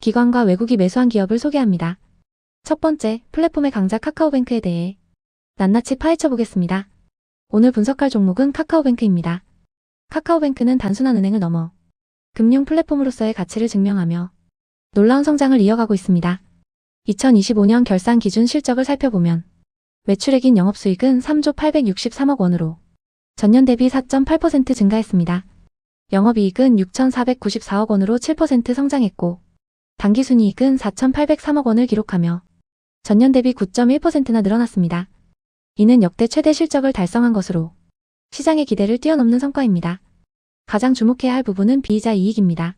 기관과 외국이 매수한 기업을 소개합니다. 첫 번째, 플랫폼의 강자 카카오뱅크에 대해 낱낱이 파헤쳐 보겠습니다. 오늘 분석할 종목은 카카오뱅크입니다. 카카오뱅크는 단순한 은행을 넘어 금융 플랫폼으로서의 가치를 증명하며 놀라운 성장을 이어가고 있습니다. 2025년 결산 기준 실적을 살펴보면 매출액인 영업수익은 3조 863억 원으로 전년 대비 4.8% 증가했습니다. 영업이익은 6,494억 원으로 7% 성장했고 당기순이익은 4,803억 원을 기록하며 전년 대비 9.1%나 늘어났습니다. 이는 역대 최대 실적을 달성한 것으로 시장의 기대를 뛰어넘는 성과입니다. 가장 주목해야 할 부분은 비이자 이익입니다.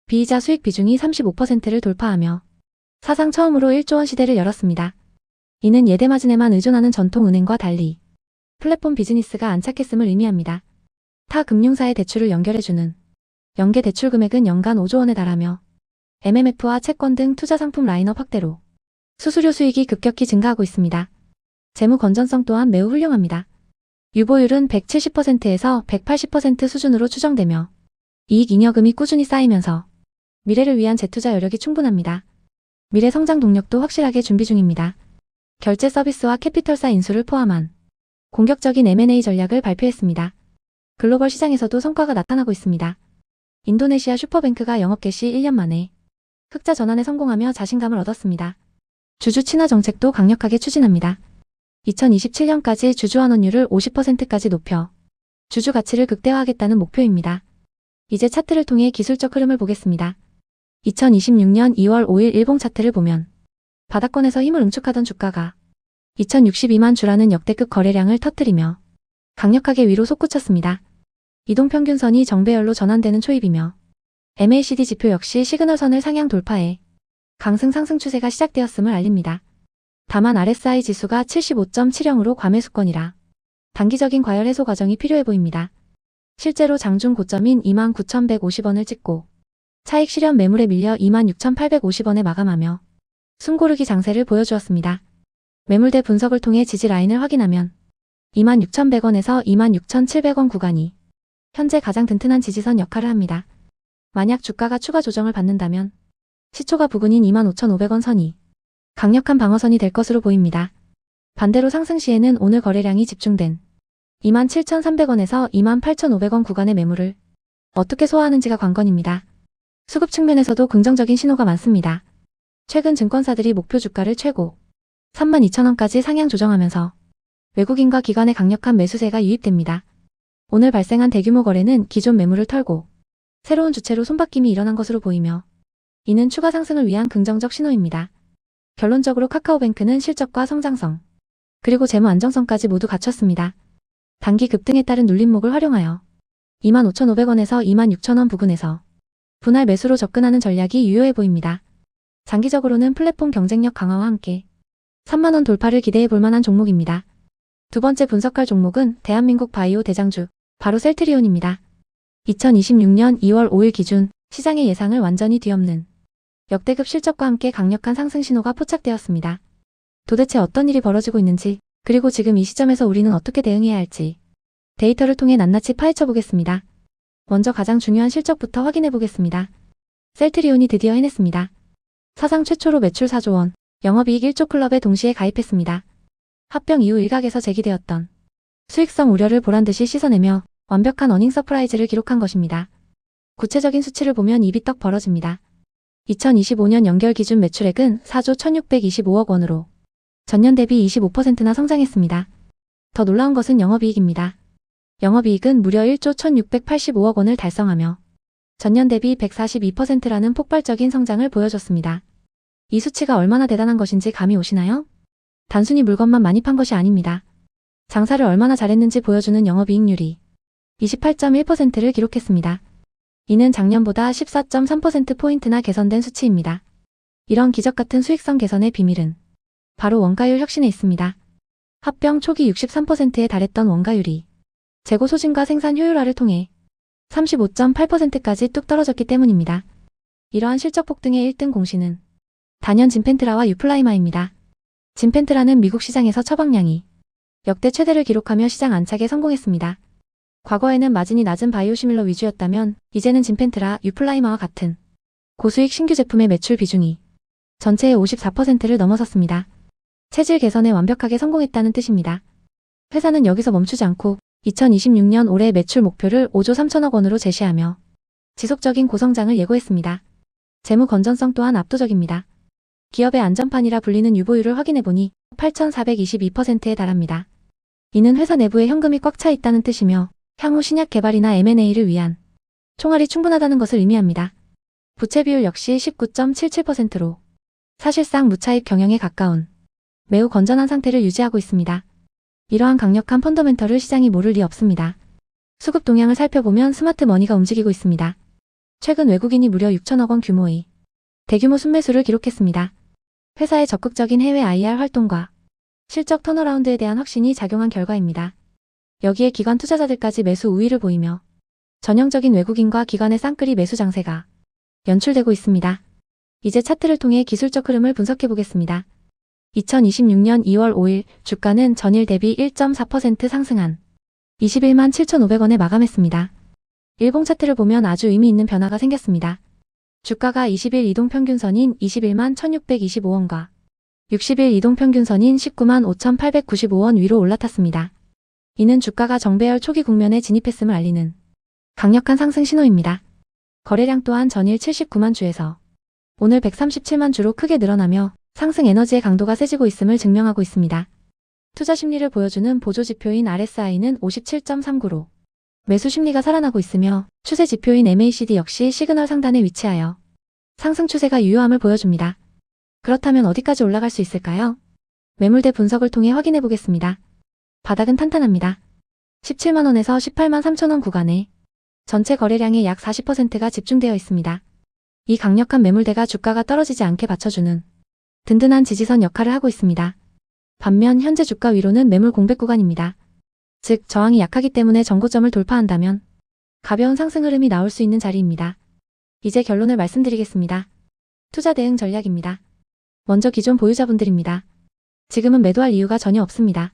비이자 수익 비중이 35%를 돌파하며 사상 처음으로 1조 원 시대를 열었습니다. 이는 예대 마진에만 의존하는 전통 은행과 달리 플랫폼 비즈니스가 안착했음을 의미합니다. 타 금융사의 대출을 연결해주는 연계 대출 금액은 연간 5조 원에 달하며 MMF와 채권 등 투자 상품 라인업 확대로 수수료 수익이 급격히 증가하고 있습니다. 재무 건전성 또한 매우 훌륭합니다. 유보율은 170%에서 180% 수준으로 추정되며 이익 잉여금이 꾸준히 쌓이면서 미래를 위한 재투자 여력이 충분합니다. 미래 성장 동력도 확실하게 준비 중입니다. 결제 서비스와 캐피털사 인수를 포함한 공격적인 M&A 전략을 발표했습니다. 글로벌 시장에서도 성과가 나타나고 있습니다. 인도네시아 슈퍼뱅크가 영업 개시 1년 만에 흑자 전환에 성공하며 자신감을 얻었습니다. 주주 친화 정책도 강력하게 추진합니다. 2027년까지 주주 환원율을 50%까지 높여 주주 가치를 극대화하겠다는 목표입니다. 이제 차트를 통해 기술적 흐름을 보겠습니다. 2026년 2월 5일 일봉 차트를 보면 바닥권에서 힘을 응축하던 주가가 2062만 주라는 역대급 거래량을 터뜨리며 강력하게 위로 솟구쳤습니다. 이동평균선이 정배열로 전환되는 초입이며 MACD 지표 역시 시그널선을 상향 돌파해 강승 상승 추세가 시작되었음을 알립니다. 다만 RSI 지수가 75.70으로 과매수권이라 단기적인 과열 해소 과정이 필요해 보입니다. 실제로 장중 고점인 29,150원을 찍고 차익 실현 매물에 밀려 26,850원에 마감하며 숨고르기 장세를 보여주었습니다. 매물대 분석을 통해 지지 라인을 확인하면 26,100원에서 26,700원 구간이 현재 가장 튼튼한 지지선 역할을 합니다. 만약 주가가 추가 조정을 받는다면 시초가 부근인 25,500원 선이 강력한 방어선이 될 것으로 보입니다. 반대로 상승 시에는 오늘 거래량이 집중된 27,300원에서 28,500원 구간의 매물을 어떻게 소화하는지가 관건입니다. 수급 측면에서도 긍정적인 신호가 많습니다. 최근 증권사들이 목표 주가를 최고 32,000원까지 상향 조정하면서 외국인과 기관의 강력한 매수세가 유입됩니다. 오늘 발생한 대규모 거래는 기존 매물을 털고 새로운 주체로 손바뀜이 일어난 것으로 보이며 이는 추가 상승을 위한 긍정적 신호입니다. 결론적으로 카카오뱅크는 실적과 성장성, 그리고 재무 안정성까지 모두 갖췄습니다. 단기 급등에 따른 눌림목을 활용하여 25,500원에서 26,000원 부근에서 분할 매수로 접근하는 전략이 유효해 보입니다. 장기적으로는 플랫폼 경쟁력 강화와 함께 3만원 돌파를 기대해 볼 만한 종목입니다. 두 번째 분석할 종목은 대한민국 바이오 대장주, 바로 셀트리온입니다. 2026년 2월 5일 기준 시장의 예상을 완전히 뒤엎는 역대급 실적과 함께 강력한 상승 신호가 포착되었습니다. 도대체 어떤 일이 벌어지고 있는지, 그리고 지금 이 시점에서 우리는 어떻게 대응해야 할지 데이터를 통해 낱낱이 파헤쳐 보겠습니다. 먼저 가장 중요한 실적부터 확인해 보겠습니다. 셀트리온이 드디어 해냈습니다. 사상 최초로 매출 4조 원, 영업이익 1조 클럽에 동시에 가입했습니다. 합병 이후 일각에서 제기되었던 수익성 우려를 보란듯이 씻어내며 완벽한 어닝 서프라이즈를 기록한 것입니다. 구체적인 수치를 보면 입이 떡 벌어집니다. 2025년 연결 기준 매출액은 4조 1625억 원으로 전년 대비 25%나 성장했습니다. 더 놀라운 것은 영업이익입니다. 영업이익은 무려 1조 1685억 원을 달성하며 전년 대비 142%라는 폭발적인 성장을 보여줬습니다. 이 수치가 얼마나 대단한 것인지 감이 오시나요? 단순히 물건만 많이 판 것이 아닙니다. 장사를 얼마나 잘했는지 보여주는 영업이익률이 28.1%를 기록했습니다. 이는 작년보다 14.3%포인트나 개선된 수치입니다. 이런 기적같은 수익성 개선의 비밀은 바로 원가율 혁신에 있습니다. 합병 초기 63%에 달했던 원가율이 재고 소진과 생산 효율화를 통해 35.8%까지 뚝 떨어졌기 때문입니다. 이러한 실적 폭등의 1등 공신은 단연 진펜트라와 유플라이마입니다. 진펜트라는 미국 시장에서 처방량이 역대 최대를 기록하며 시장 안착에 성공했습니다. 과거에는 마진이 낮은 바이오시밀러 위주였다면 이제는 진펜트라, 유플라이마와 같은 고수익 신규 제품의 매출 비중이 전체의 54%를 넘어섰습니다. 체질 개선에 완벽하게 성공했다는 뜻입니다. 회사는 여기서 멈추지 않고 2026년 올해 매출 목표를 5조 3천억 원으로 제시하며 지속적인 고성장을 예고했습니다. 재무 건전성 또한 압도적입니다. 기업의 안전판이라 불리는 유보율을 확인해보니 8,422%에 달합니다. 이는 회사 내부에 현금이 꽉 차 있다는 뜻이며 향후 신약 개발이나 M&A를 위한 총알이 충분하다는 것을 의미합니다. 부채 비율 역시 19.77%로 사실상 무차익 경영에 가까운 매우 건전한 상태를 유지하고 있습니다. 이러한 강력한 펀더멘털을 시장이 모를 리 없습니다. 수급 동향을 살펴보면 스마트 머니가 움직이고 있습니다. 최근 외국인이 무려 6천억 원 규모의 대규모 순매수를 기록했습니다. 회사의 적극적인 해외 IR 활동과 실적 턴어라운드에 대한 확신이 작용한 결과입니다. 여기에 기관 투자자들까지 매수 우위를 보이며 전형적인 외국인과 기관의 쌍끌이 매수 장세가 연출되고 있습니다. 이제 차트를 통해 기술적 흐름을 분석해 보겠습니다. 2026년 2월 5일 주가는 전일 대비 1.4% 상승한 21만 7,500원에 마감했습니다. 일봉 차트를 보면 아주 의미 있는 변화가 생겼습니다. 주가가 20일 이동평균선인 21만 1,625원과 60일 이동평균선인 19만 5,895원 위로 올라탔습니다. 이는 주가가 정배열 초기 국면에 진입했음을 알리는 강력한 상승 신호입니다. 거래량 또한 전일 79만 주에서 오늘 137만 주로 크게 늘어나며 상승 에너지의 강도가 세지고 있음을 증명하고 있습니다. 투자 심리를 보여주는 보조 지표인 RSI는 57.39로 매수 심리가 살아나고 있으며 추세 지표인 MACD 역시 시그널 상단에 위치하여 상승 추세가 유효함을 보여줍니다. 그렇다면 어디까지 올라갈 수 있을까요? 매물대 분석을 통해 확인해 보겠습니다. 바닥은 탄탄합니다. 17만원에서 18만 3천원 구간에 전체 거래량의 약 40%가 집중되어 있습니다. 이 강력한 매물대가 주가가 떨어지지 않게 받쳐주는 든든한 지지선 역할을 하고 있습니다. 반면 현재 주가 위로는 매물 공백 구간입니다. 즉 저항이 약하기 때문에 전고점을 돌파한다면 가벼운 상승 흐름이 나올 수 있는 자리입니다. 이제 결론을 말씀드리겠습니다. 투자 대응 전략입니다. 먼저 기존 보유자분들입니다. 지금은 매도할 이유가 전혀 없습니다.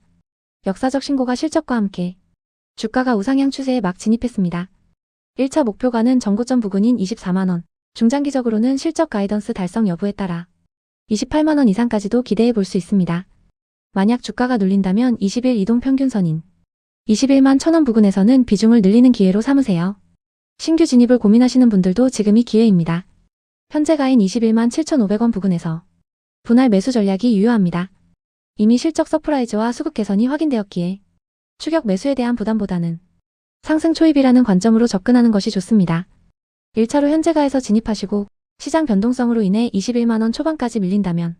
역사적 신고가 실적과 함께 주가가 우상향 추세에 막 진입했습니다. 1차 목표가는 전고점 부근인 24만원, 중장기적으로는 실적 가이던스 달성 여부에 따라 28만원 이상까지도 기대해 볼 수 있습니다. 만약 주가가 눌린다면 20일 이동평균선인 21만 1,000원 부근에서는 비중을 늘리는 기회로 삼으세요. 신규 진입을 고민하시는 분들도 지금이 기회입니다. 현재가인 21만 7,500원 부근에서 분할 매수 전략이 유효합니다. 이미 실적 서프라이즈와 수급 개선이 확인되었기에 추격 매수에 대한 부담보다는 상승 초입이라는 관점으로 접근하는 것이 좋습니다. 1차로 현재가에서 진입하시고 시장 변동성으로 인해 21만원 초반까지 밀린다면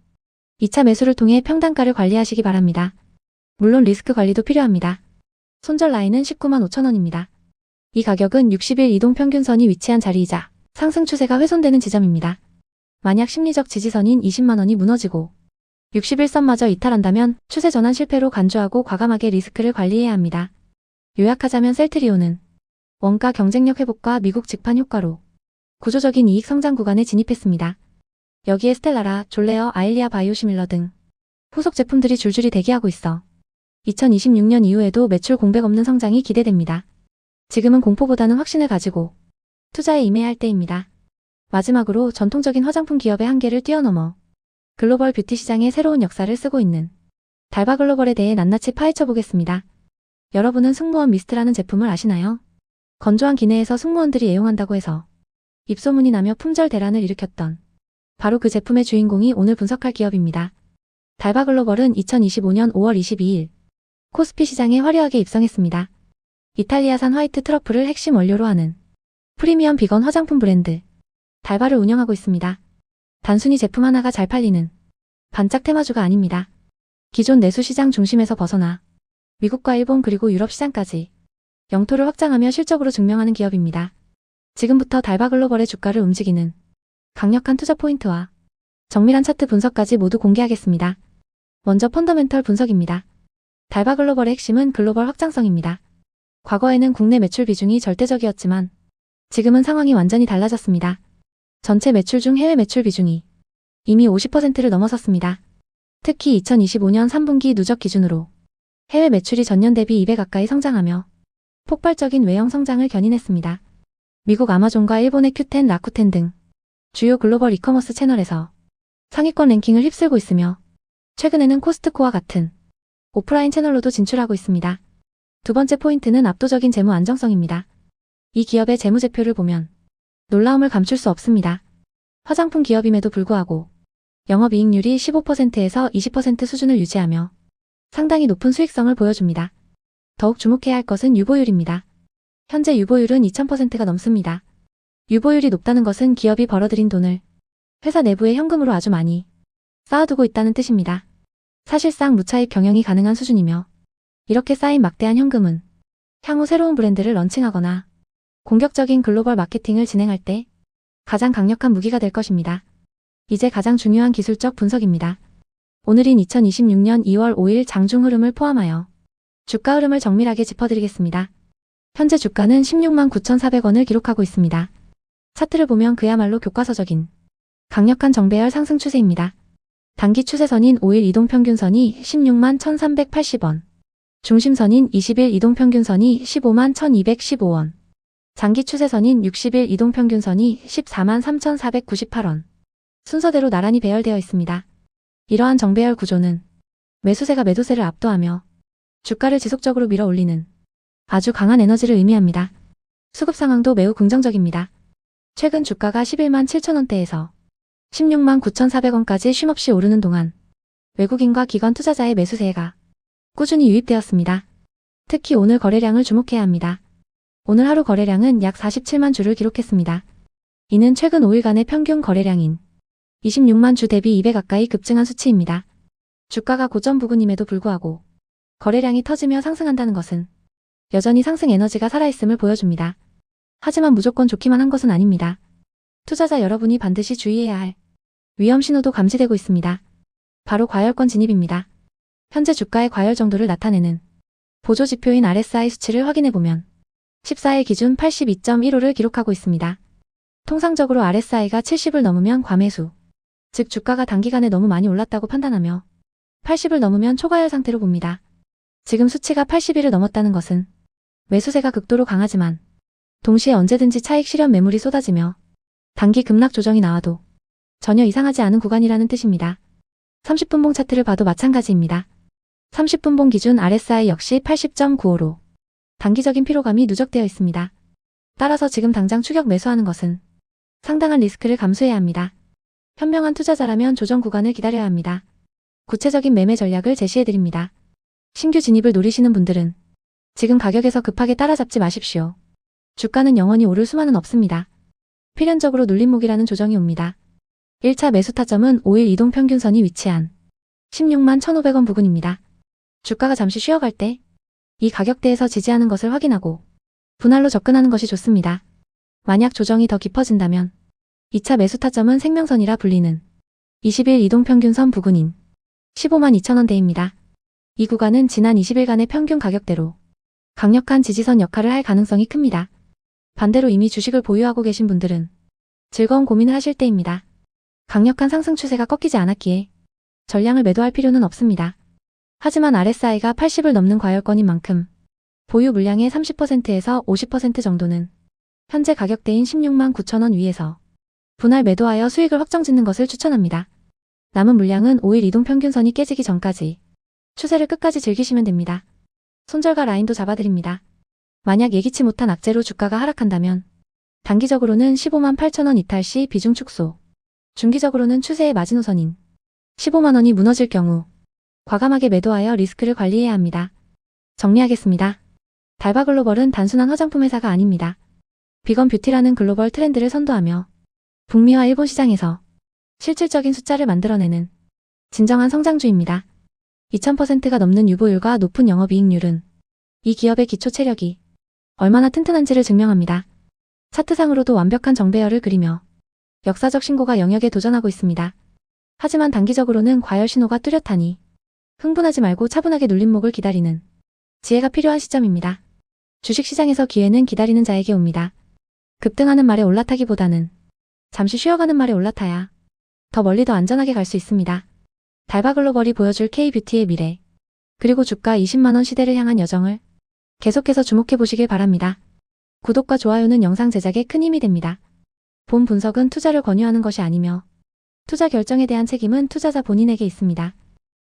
2차 매수를 통해 평단가를 관리하시기 바랍니다. 물론 리스크 관리도 필요합니다. 손절 라인은 19만 5천원입니다. 이 가격은 60일 이동평균선이 위치한 자리이자 상승 추세가 훼손되는 지점입니다. 만약 심리적 지지선인 20만원이 무너지고 60일선마저 이탈한다면 추세 전환 실패로 간주하고 과감하게 리스크를 관리해야 합니다. 요약하자면 셀트리온은 원가 경쟁력 회복과 미국 직판 효과로 구조적인 이익 성장 구간에 진입했습니다. 여기에 스텔라라, 졸레어, 아일리아 바이오시밀러 등 후속 제품들이 줄줄이 대기하고 있어 2026년 이후에도 매출 공백 없는 성장이 기대됩니다. 지금은 공포보다는 확신을 가지고 투자에 임해야 할 때입니다. 마지막으로 전통적인 화장품 기업의 한계를 뛰어넘어 글로벌 뷰티 시장의 새로운 역사를 쓰고 있는 달바 글로벌에 대해 낱낱이 파헤쳐 보겠습니다. 여러분은 승무원 미스트라는 제품을 아시나요? 건조한 기내에서 승무원들이 애용한다고 해서 입소문이 나며 품절 대란을 일으켰던 바로 그 제품의 주인공이 오늘 분석할 기업입니다. 달바 글로벌은 2025년 5월 22일 코스피 시장에 화려하게 입성했습니다. 이탈리아산 화이트 트러플을 핵심 원료로 하는 프리미엄 비건 화장품 브랜드 달바를 운영하고 있습니다. 단순히 제품 하나가 잘 팔리는 반짝 테마주가 아닙니다. 기존 내수 시장 중심에서 벗어나 미국과 일본 그리고 유럽 시장까지 영토를 확장하며 실적으로 증명하는 기업입니다. 지금부터 달바 글로벌의 주가를 움직이는 강력한 투자 포인트와 정밀한 차트 분석까지 모두 공개하겠습니다. 먼저 펀더멘털 분석입니다. 달바 글로벌의 핵심은 글로벌 확장성입니다. 과거에는 국내 매출 비중이 절대적이었지만 지금은 상황이 완전히 달라졌습니다. 전체 매출 중 해외 매출 비중이 이미 50%를 넘어섰습니다. 특히 2025년 3분기 누적 기준으로 해외 매출이 전년 대비 2배 가까이 성장하며 폭발적인 외형 성장을 견인했습니다. 미국 아마존과 일본의 큐텐, 라쿠텐 등 주요 글로벌 이커머스 채널에서 상위권 랭킹을 휩쓸고 있으며 최근에는 코스트코와 같은 오프라인 채널로도 진출하고 있습니다. 두 번째 포인트는 압도적인 재무 안정성입니다. 이 기업의 재무제표를 보면 놀라움을 감출 수 없습니다. 화장품 기업임에도 불구하고 영업이익률이 15%에서 20% 수준을 유지하며 상당히 높은 수익성을 보여줍니다. 더욱 주목해야 할 것은 유보율입니다. 현재 유보율은 2000%가 넘습니다. 유보율이 높다는 것은 기업이 벌어들인 돈을 회사 내부의 현금으로 아주 많이 쌓아두고 있다는 뜻입니다. 사실상 무차입 경영이 가능한 수준이며 이렇게 쌓인 막대한 현금은 향후 새로운 브랜드를 런칭하거나 공격적인 글로벌 마케팅을 진행할 때 가장 강력한 무기가 될 것입니다. 이제 가장 중요한 기술적 분석입니다. 오늘인 2026년 2월 5일 장중 흐름을 포함하여 주가 흐름을 정밀하게 짚어드리겠습니다. 현재 주가는 16만 9,400원을 기록하고 있습니다. 차트를 보면 그야말로 교과서적인 강력한 정배열 상승 추세입니다. 단기 추세선인 5일 이동평균선이 16만 1,380원, 중심선인 20일 이동평균선이 15만 1,215원, 장기 추세선인 60일 이동평균선이 14만 3,498원. 순서대로 나란히 배열되어 있습니다. 이러한 정배열 구조는 매수세가 매도세를 압도하며 주가를 지속적으로 밀어 올리는 아주 강한 에너지를 의미합니다. 수급 상황도 매우 긍정적입니다. 최근 주가가 11만 7천원대에서 16만 9,400원까지 쉼없이 오르는 동안 외국인과 기관 투자자의 매수세가 꾸준히 유입되었습니다. 특히 오늘 거래량을 주목해야 합니다. 오늘 하루 거래량은 약 47만 주를 기록했습니다. 이는 최근 5일간의 평균 거래량인 26만 주 대비 2배 가까이 급증한 수치입니다. 주가가 고점 부근임에도 불구하고 거래량이 터지며 상승한다는 것은 여전히 상승 에너지가 살아있음을 보여줍니다. 하지만 무조건 좋기만 한 것은 아닙니다. 투자자 여러분이 반드시 주의해야 할 위험 신호도 감지되고 있습니다. 바로 과열권 진입입니다. 현재 주가의 과열 정도를 나타내는 보조 지표인 RSI 수치를 확인해보면 14일 기준 82.15를 기록하고 있습니다. 통상적으로 RSI가 70을 넘으면 과매수, 즉 주가가 단기간에 너무 많이 올랐다고 판단하며 80을 넘으면 초과열 상태로 봅니다. 지금 수치가 81을 넘었다는 것은 매수세가 극도로 강하지만 동시에 언제든지 차익 실현 매물이 쏟아지며 단기 급락 조정이 나와도 전혀 이상하지 않은 구간이라는 뜻입니다. 30분봉 차트를 봐도 마찬가지입니다. 30분봉 기준 RSI 역시 80.95로 단기적인 피로감이 누적되어 있습니다. 따라서 지금 당장 추격 매수하는 것은 상당한 리스크를 감수해야 합니다. 현명한 투자자라면 조정 구간을 기다려야 합니다. 구체적인 매매 전략을 제시해드립니다. 신규 진입을 노리시는 분들은 지금 가격에서 급하게 따라잡지 마십시오. 주가는 영원히 오를 수만은 없습니다. 필연적으로 눌림목이라는 조정이 옵니다. 1차 매수 타점은 5일 이동평균선이 위치한 16만 1,500원 부근입니다. 주가가 잠시 쉬어갈 때 이 가격대에서 지지하는 것을 확인하고 분할로 접근하는 것이 좋습니다. 만약 조정이 더 깊어진다면 2차 매수 타점은 생명선이라 불리는 20일 이동평균선 부근인 15만 2천원대입니다. 이 구간은 지난 20일간의 평균 가격대로 강력한 지지선 역할을 할 가능성이 큽니다. 반대로 이미 주식을 보유하고 계신 분들은 즐거운 고민을 하실 때입니다. 강력한 상승 추세가 꺾이지 않았기에 전량을 매도할 필요는 없습니다. 하지만 RSI가 80을 넘는 과열권인 만큼 보유 물량의 30%에서 50% 정도는 현재 가격대인 16만 9천원 위에서 분할 매도하여 수익을 확정짓는 것을 추천합니다. 남은 물량은 5일 이동평균선이 깨지기 전까지 추세를 끝까지 즐기시면 됩니다. 손절가 라인도 잡아드립니다. 만약 예기치 못한 악재로 주가가 하락한다면 단기적으로는 15만 8천원 이탈 시 비중 축소, 중기적으로는 추세의 마지노선인 15만원이 무너질 경우 과감하게 매도하여 리스크를 관리해야 합니다. 정리하겠습니다. 달바글로벌은 단순한 화장품 회사가 아닙니다. 비건 뷰티라는 글로벌 트렌드를 선도하며 북미와 일본 시장에서 실질적인 숫자를 만들어내는 진정한 성장주입니다. 2000%가 넘는 유보율과 높은 영업이익률은 이 기업의 기초 체력이 얼마나 튼튼한지를 증명합니다. 차트상으로도 완벽한 정배열을 그리며 역사적 신고가 영역에 도전하고 있습니다. 하지만 단기적으로는 과열 신호가 뚜렷하니 흥분하지 말고 차분하게 눌림목을 기다리는 지혜가 필요한 시점입니다. 주식시장에서 기회는 기다리는 자에게 옵니다. 급등하는 말에 올라타기보다는 잠시 쉬어가는 말에 올라타야 더 멀리 더 안전하게 갈 수 있습니다. 달바글로벌이 보여줄 K뷰티의 미래, 그리고 주가 20만원 시대를 향한 여정을 계속해서 주목해 보시길 바랍니다. 구독과 좋아요는 영상 제작에 큰 힘이 됩니다. 본 분석은 투자를 권유하는 것이 아니며 투자 결정에 대한 책임은 투자자 본인에게 있습니다.